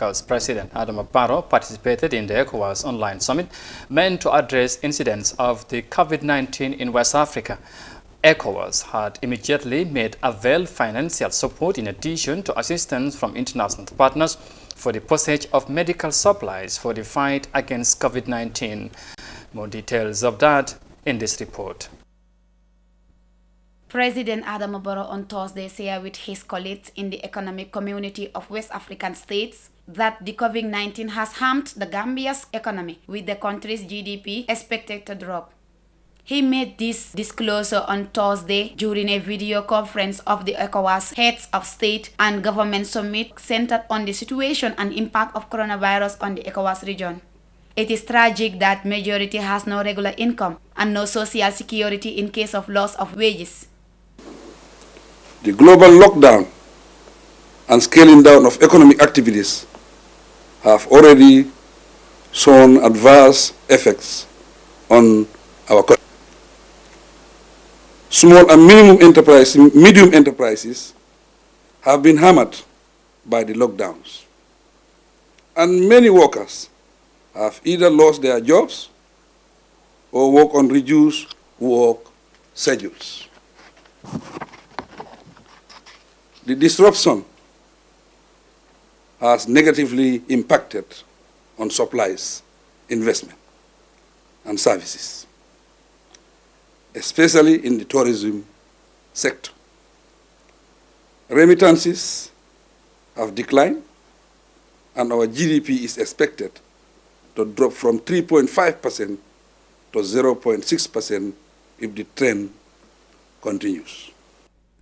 Africa's President Barrow participated in the ECOWAS online summit meant to address incidents of the COVID-19 in West Africa. ECOWAS had immediately made available financial support in addition to assistance from international partners for the passage of medical supplies for the fight against COVID-19. More details of that in this report. President Barrow on Thursday shared with his colleagues in the economic community of West African states that the COVID-19 has harmed the Gambia's economy, with the country's GDP expected to drop. He made this disclosure on Thursday during a video conference of the ECOWAS Heads of State and Government Summit centered on the situation and impact of coronavirus on the ECOWAS region. It is tragic that majority has no regular income and no social security in case of loss of wages. The global lockdown and scaling down of economic activities have already shown adverse effects on our country. Small and medium enterprises have been hammered by the lockdowns, and many workers have either lost their jobs or work on reduced work schedules. The disruption has negatively impacted on supplies, investment, and services, especially in the tourism sector. Remittances have declined, and our GDP is expected to drop from 3.5% to 0.6% if the trend continues.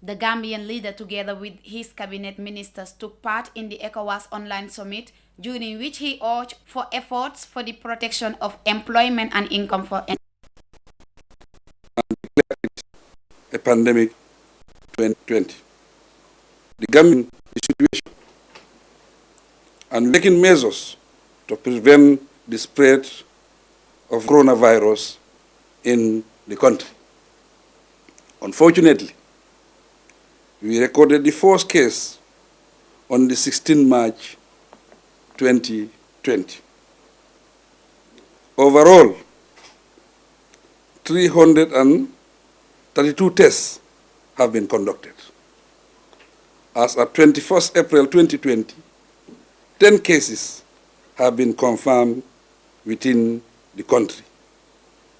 The Gambian leader, together with his cabinet ministers, took part in the ECOWAS online summit, during which he urged for efforts for the protection of employment and income for and declared a pandemic 2020. The Gambian situation and taking measures to prevent the spread of coronavirus in the country. Unfortunately, we recorded the first case on the 16th March 2020. Overall, 332 tests have been conducted. As of 21st April 2020, 10 cases have been confirmed within the country,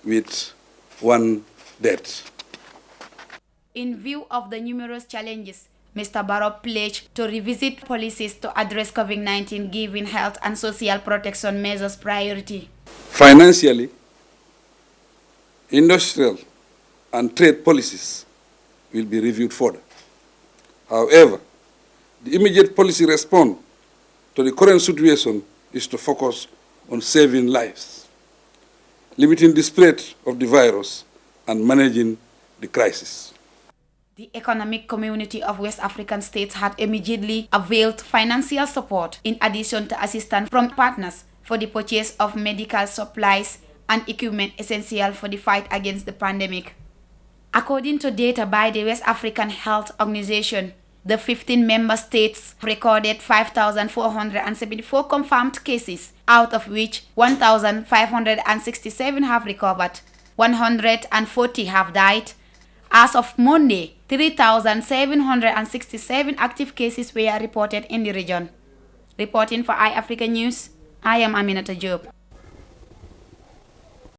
with one death. In view of the numerous challenges, Mr. Barrow pledged to revisit policies to address COVID-19, giving health and social protection measures priority. Financially, industrial and trade policies will be reviewed further. However, the immediate policy response to the current situation is to focus on saving lives, limiting the spread of the virus, and managing the crisis. The economic community of West African states had immediately availed financial support in addition to assistance from partners for the purchase of medical supplies and equipment essential for the fight against the pandemic. According to data by the West African Health Organization, the 15 member states recorded 5,474 confirmed cases, out of which 1,567 have recovered, 140 have died. As of Monday, 3,767 active cases were reported in the region. Reporting for iAfrica News, I am Aminata Job.